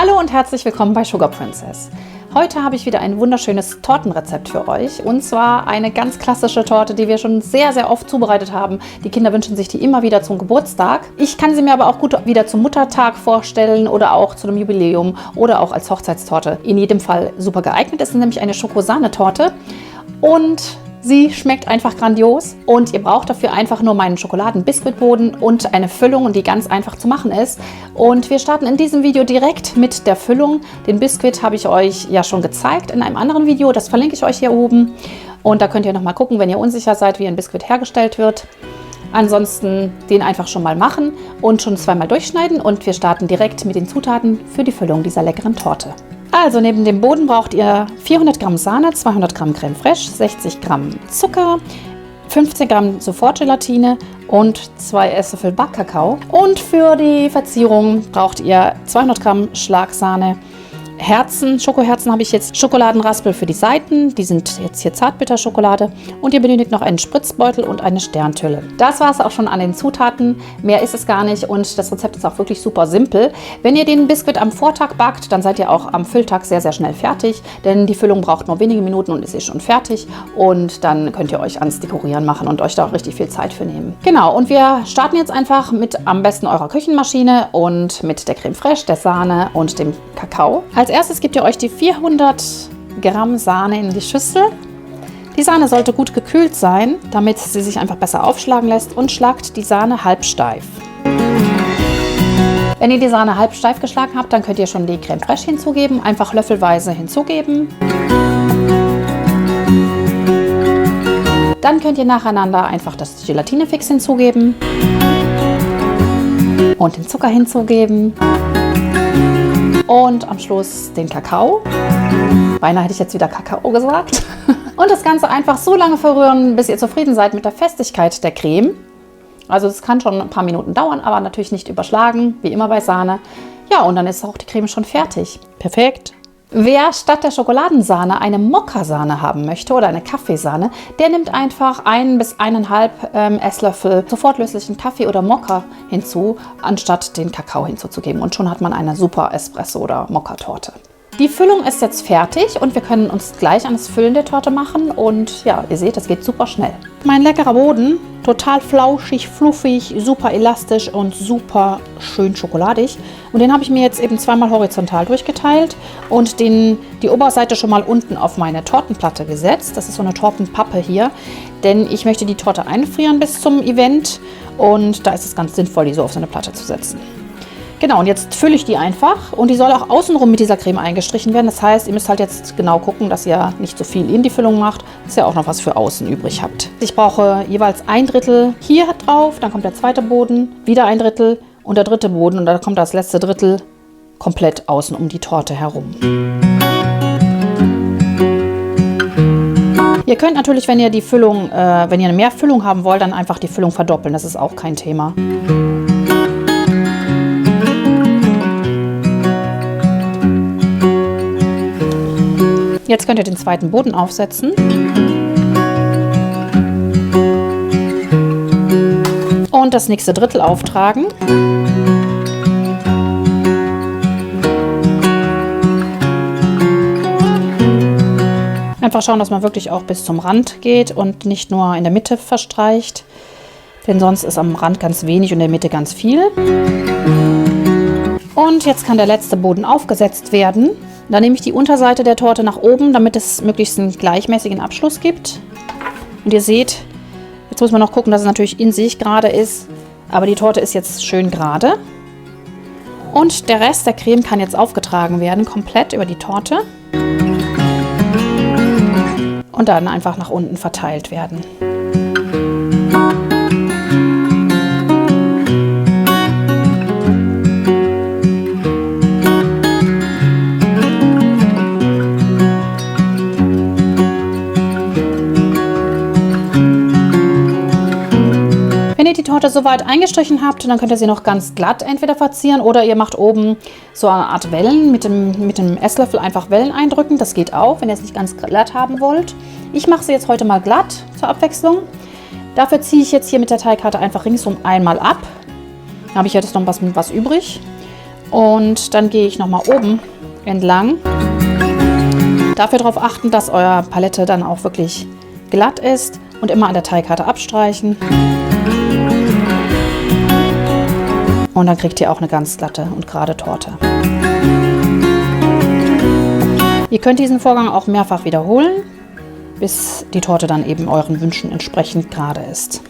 Hallo und herzlich willkommen bei Sugar Princess. Heute habe ich wieder ein wunderschönes Tortenrezept für euch und zwar eine ganz klassische Torte, die wir schon sehr, sehr oft zubereitet haben. Die Kinder wünschen sich die immer wieder zum Geburtstag. Ich kann sie mir aber auch gut wieder zum Muttertag vorstellen oder auch zu einem Jubiläum oder auch als Hochzeitstorte. In jedem Fall super geeignet. Es ist nämlich eine Schokosahnetorte und sie schmeckt einfach grandios und ihr braucht dafür einfach nur meinen Schokoladen-Biskuitboden und eine Füllung, die ganz einfach zu machen ist. Und wir starten in diesem Video direkt mit der Füllung. Den Biskuit habe ich euch ja schon gezeigt in einem anderen Video, das verlinke ich euch hier oben. Und da könnt ihr nochmal gucken, wenn ihr unsicher seid, wie ein Biskuit hergestellt wird. Ansonsten den einfach schon mal machen und schon zweimal durchschneiden und wir starten direkt mit den Zutaten für die Füllung dieser leckeren Torte. Also neben dem Boden braucht ihr 400 Gramm Sahne, 200 Gramm Creme Fraiche, 60 Gramm Zucker, 15 Gramm Sofortgelatine und 2 Esslöffel Backkakao. Und für die Verzierung braucht ihr 200 Gramm Schlagsahne, Herzen, Schokoherzen habe ich jetzt, Schokoladenraspel für die Seiten, die sind jetzt hier Zartbitterschokolade und ihr benötigt noch einen Spritzbeutel und eine Sterntülle. Das war es auch schon an den Zutaten, mehr ist es gar nicht und das Rezept ist auch wirklich super simpel. Wenn ihr den Biskuit am Vortag backt, dann seid ihr auch am Fülltag sehr, sehr schnell fertig, denn die Füllung braucht nur wenige Minuten und ist eh schon fertig und dann könnt ihr euch ans Dekorieren machen und euch da auch richtig viel Zeit für nehmen. Genau, und wir starten jetzt einfach mit am besten eurer Küchenmaschine und mit der Creme Fraiche, der Sahne und dem Kakao. Als erstes gebt ihr euch die 400 Gramm Sahne in die Schüssel. Die Sahne sollte gut gekühlt sein, damit sie sich einfach besser aufschlagen lässt und schlagt die Sahne halbsteif. Wenn ihr die Sahne halbsteif geschlagen habt, dann könnt ihr schon die Creme Fraiche hinzugeben, einfach löffelweise hinzugeben. Dann könnt ihr nacheinander einfach das Gelatinefix hinzugeben und den Zucker hinzugeben. Und am Schluss den Kakao. Beinahe hätte ich jetzt wieder Kakao gesagt. Und das Ganze einfach so lange verrühren, bis ihr zufrieden seid mit der Festigkeit der Creme. Also es kann schon ein paar Minuten dauern, aber natürlich nicht überschlagen, wie immer bei Sahne. Ja, und dann ist auch die Creme schon fertig. Perfekt. Wer statt der Schokoladensahne eine Mokka-Sahne haben möchte oder eine Kaffeesahne, der nimmt einfach 1 bis 1,5 Esslöffel sofortlöslichen Kaffee oder Mokka hinzu, anstatt den Kakao hinzuzugeben. Und schon hat man eine super Espresso- oder Mokka-Torte. Die Füllung ist jetzt fertig und wir können uns gleich an das Füllen der Torte machen. Und ja, ihr seht, das geht super schnell. Mein leckerer Boden, total flauschig, fluffig, super elastisch und super schön schokoladig. Und den habe ich mir jetzt eben zweimal horizontal durchgeteilt und die Oberseite schon mal unten auf meine Tortenplatte gesetzt. Das ist so eine Tortenpappe hier, denn ich möchte die Torte einfrieren bis zum Event und da ist es ganz sinnvoll, die so auf so eine Platte zu setzen. Genau, und jetzt fülle ich die einfach und die soll auch außenrum mit dieser Creme eingestrichen werden. Das heißt, ihr müsst halt jetzt genau gucken, dass ihr nicht so viel in die Füllung macht, dass ihr auch noch was für außen übrig habt. Ich brauche jeweils 1/3 hier drauf, dann kommt der zweite Boden, wieder 1/3 und der dritte Boden und dann kommt das letzte Drittel komplett außen um die Torte herum. Ihr könnt natürlich, wenn ihr die Füllung, wenn ihr mehr Füllung haben wollt, dann einfach die Füllung verdoppeln. Das ist auch kein Thema. Jetzt könnt ihr den zweiten Boden aufsetzen. Und das nächste Drittel auftragen. Einfach schauen, dass man wirklich auch bis zum Rand geht und nicht nur in der Mitte verstreicht. Denn sonst ist am Rand ganz wenig und in der Mitte ganz viel. Und jetzt kann der letzte Boden aufgesetzt werden. Dann nehme ich die Unterseite der Torte nach oben, damit es möglichst einen gleichmäßigen Abschluss gibt. Und ihr seht, jetzt muss man noch gucken, dass es natürlich in sich gerade ist. Aber die Torte ist jetzt schön gerade. Und der Rest der Creme kann jetzt aufgetragen werden, komplett über die Torte. Und dann einfach nach unten verteilt werden. Die Torte soweit eingestrichen habt, dann könnt ihr sie noch ganz glatt entweder verzieren oder ihr macht oben so eine Art Wellen mit dem Esslöffel einfach Wellen eindrücken. Das geht auch, wenn ihr es nicht ganz glatt haben wollt. Ich mache sie jetzt heute mal glatt zur Abwechslung. Dafür ziehe ich jetzt hier mit der Teigkarte einfach ringsum einmal ab. Dann habe ich jetzt noch was übrig. Und dann gehe ich nochmal oben entlang. Dafür darauf achten, dass eure Palette dann auch wirklich glatt ist und immer an der Teigkarte abstreichen. Und dann kriegt ihr auch eine ganz glatte und gerade Torte. Ihr könnt diesen Vorgang auch mehrfach wiederholen, bis die Torte dann eben euren Wünschen entsprechend gerade ist.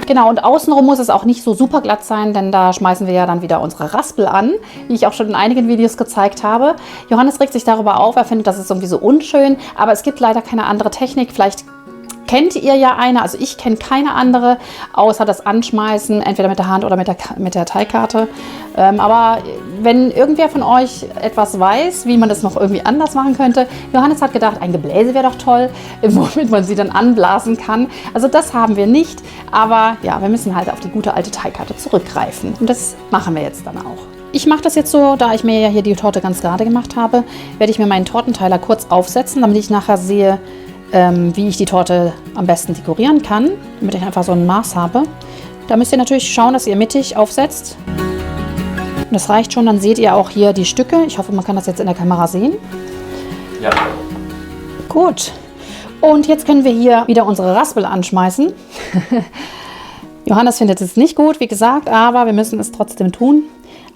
Genau, und außenrum muss es auch nicht so super glatt sein, denn da schmeißen wir ja dann wieder unsere Raspel an, wie ich auch schon in einigen Videos gezeigt habe. Johannes regt sich darüber auf, er findet, das ist irgendwie so unschön, aber es gibt leider keine andere Technik. Vielleicht kennt ihr ja eine, also ich kenne keine andere, außer das Anschmeißen, entweder mit der Hand oder mit der Teigkarte. Aber wenn irgendwer von euch etwas weiß, wie man das noch irgendwie anders machen könnte, Johannes hat gedacht, ein Gebläse wäre doch toll, womit man sie dann anblasen kann. Also das haben wir nicht, aber ja, wir müssen halt auf die gute alte Teigkarte zurückgreifen. Und das machen wir jetzt dann auch. Ich mache das jetzt so, da ich mir ja hier die Torte ganz gerade gemacht habe, werde ich mir meinen Tortenteiler kurz aufsetzen, damit ich nachher sehe, wie ich die Torte am besten dekorieren kann, damit ich einfach so ein Maß habe. Da müsst ihr natürlich schauen, dass ihr mittig aufsetzt. Und das reicht schon, dann seht ihr auch hier die Stücke. Ich hoffe, man kann das jetzt in der Kamera sehen. Ja. Gut. Und jetzt können wir hier wieder unsere Raspel anschmeißen. Johannes findet es nicht gut, wie gesagt, aber wir müssen es trotzdem tun.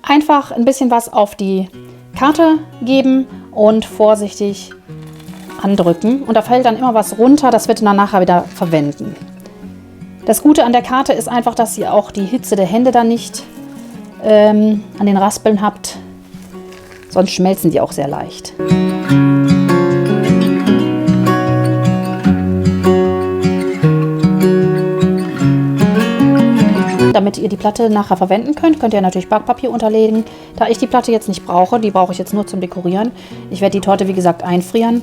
Einfach ein bisschen was auf die Karte geben und vorsichtig andrücken. Und da fällt dann immer was runter, das wird ihr dann nachher wieder verwenden. Das Gute an der Karte ist einfach, dass ihr auch die Hitze der Hände dann nicht an den Raspeln habt. Sonst schmelzen die auch sehr leicht. Damit ihr die Platte nachher verwenden könnt, könnt ihr natürlich Backpapier unterlegen. Da ich die Platte jetzt nicht brauche, die brauche ich jetzt nur zum Dekorieren. Ich werde die Torte, wie gesagt, einfrieren.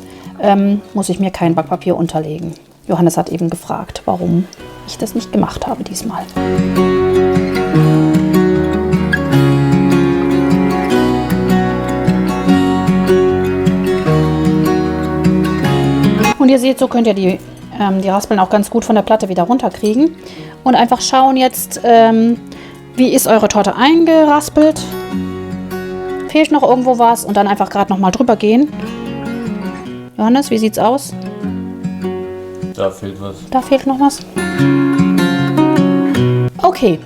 Muss ich mir kein Backpapier unterlegen. Johannes hat eben gefragt, warum ich das nicht gemacht habe diesmal. Und ihr seht, so könnt ihr die Raspeln auch ganz gut von der Platte wieder runterkriegen. Und einfach schauen jetzt, wie ist eure Torte eingeraspelt. Fehlt noch irgendwo was und dann einfach gerade noch mal drüber gehen. Johannes, wie sieht's aus? Da fehlt was. Da fehlt noch was. Okay,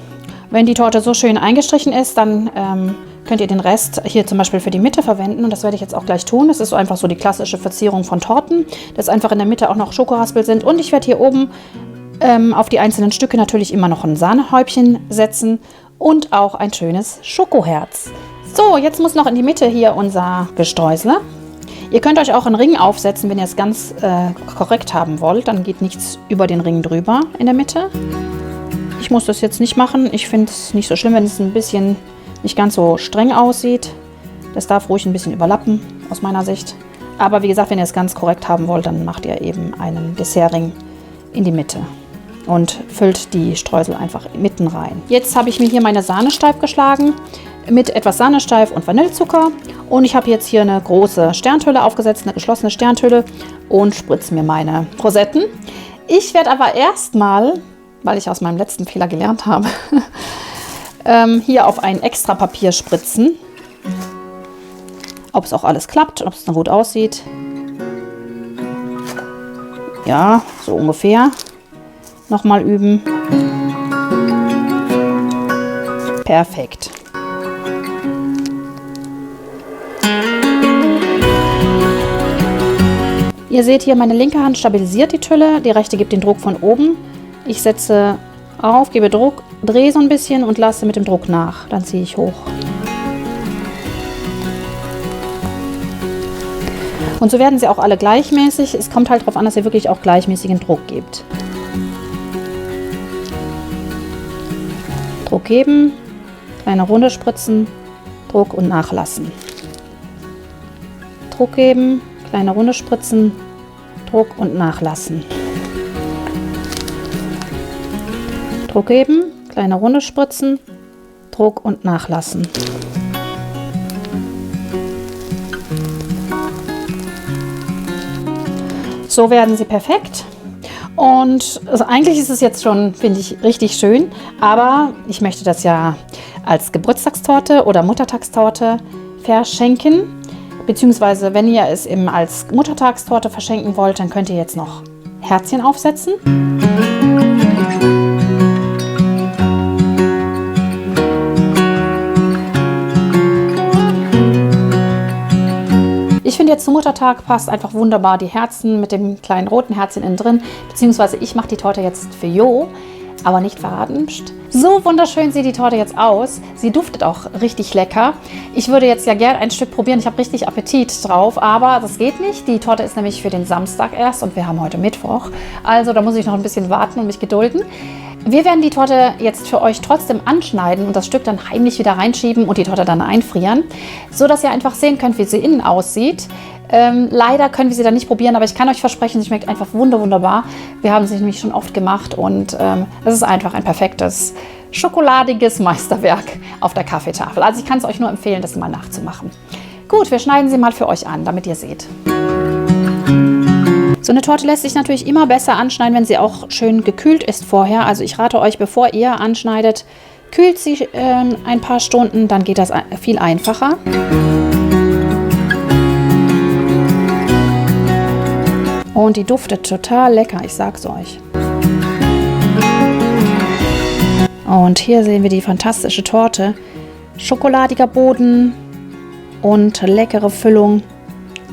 wenn die Torte so schön eingestrichen ist, dann könnt ihr den Rest hier zum Beispiel für die Mitte verwenden. Und das werde ich jetzt auch gleich tun. Das ist so einfach so die klassische Verzierung von Torten, dass einfach in der Mitte auch noch Schokoraspel sind. Und ich werde hier oben auf die einzelnen Stücke natürlich immer noch ein Sahnehäubchen setzen und auch ein schönes Schokoherz. So, jetzt muss noch in die Mitte hier unser Gestreusel. Ihr könnt euch auch einen Ring aufsetzen, wenn ihr es ganz korrekt haben wollt. Dann geht nichts über den Ring drüber in der Mitte. Ich muss das jetzt nicht machen. Ich finde es nicht so schlimm, wenn es ein bisschen nicht ganz so streng aussieht. Das darf ruhig ein bisschen überlappen, aus meiner Sicht. Aber wie gesagt, wenn ihr es ganz korrekt haben wollt, dann macht ihr eben einen Dessertring in die Mitte und füllt die Streusel einfach mitten rein. Jetzt habe ich mir hier meine Sahne steif geschlagen mit etwas Sahnesteif und Vanillezucker. Und ich habe jetzt hier eine große Sternhülle aufgesetzt, eine geschlossene Sternhülle, und spritze mir meine Rosetten. Ich werde aber erstmal, weil ich aus meinem letzten Fehler gelernt habe, hier auf ein extra Papier spritzen. Ob es auch alles klappt, ob es noch gut aussieht. Ja, so ungefähr. Nochmal üben. Perfekt. Ihr seht hier, meine linke Hand stabilisiert die Tülle, die rechte gibt den Druck von oben. Ich setze auf, gebe Druck, drehe so ein bisschen und lasse mit dem Druck nach. Dann ziehe ich hoch. Und so werden sie auch alle gleichmäßig. Es kommt halt darauf an, dass ihr wirklich auch gleichmäßigen Druck gebt. Druck geben, kleine Runde spritzen, Druck und nachlassen. Druck geben, kleine Runde spritzen, Druck und nachlassen. Druck geben, kleine Runde spritzen, Druck und nachlassen. So werden sie perfekt. Und also eigentlich ist es jetzt schon, finde ich, richtig schön, aber ich möchte das ja als Geburtstagstorte oder Muttertagstorte verschenken. Beziehungsweise, wenn ihr es eben als Muttertagstorte verschenken wollt, dann könnt ihr jetzt noch Herzchen aufsetzen. Ich finde jetzt zum Muttertag passt einfach wunderbar die Herzen mit dem kleinen roten Herzchen innen drin. Beziehungsweise ich mache die Torte jetzt für Jo, aber nicht verraten. So wunderschön sieht die Torte jetzt aus. Sie duftet auch richtig lecker. Ich würde jetzt ja gerne ein Stück probieren. Ich habe richtig Appetit drauf, aber das geht nicht. Die Torte ist nämlich für den Samstag erst und wir haben heute Mittwoch. Also da muss ich noch ein bisschen warten und mich gedulden. Wir werden die Torte jetzt für euch trotzdem anschneiden und das Stück dann heimlich wieder reinschieben und die Torte dann einfrieren, so dass ihr einfach sehen könnt, wie sie innen aussieht. Leider können wir sie dann nicht probieren, aber ich kann euch versprechen, sie schmeckt einfach wunderbar. Wir haben sie nämlich schon oft gemacht und es ist einfach ein perfektes, schokoladiges Meisterwerk auf der Kaffeetafel. Also ich kann es euch nur empfehlen, das mal nachzumachen. Gut, wir schneiden sie mal für euch an, damit ihr seht. So eine Torte lässt sich natürlich immer besser anschneiden, wenn sie auch schön gekühlt ist vorher. Also ich rate euch, bevor ihr anschneidet, kühlt sie ein paar Stunden, dann geht das viel einfacher. Und die duftet total lecker, ich sag's euch. Und hier sehen wir die fantastische Torte. Schokoladiger Boden und leckere Füllung.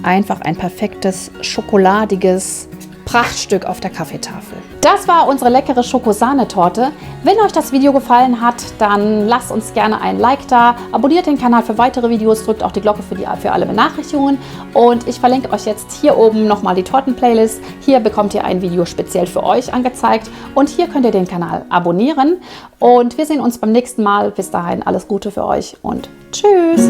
Einfach ein perfektes, schokoladiges Prachtstück auf der Kaffeetafel. Das war unsere leckere Schokosahnetorte. Wenn euch das Video gefallen hat, dann lasst uns gerne ein Like da, abonniert den Kanal für weitere Videos, drückt auch die Glocke für alle Benachrichtigungen und ich verlinke euch jetzt hier oben nochmal die Torten-Playlist. Hier bekommt ihr ein Video speziell für euch angezeigt und hier könnt ihr den Kanal abonnieren und wir sehen uns beim nächsten Mal. Bis dahin alles Gute für euch und tschüss!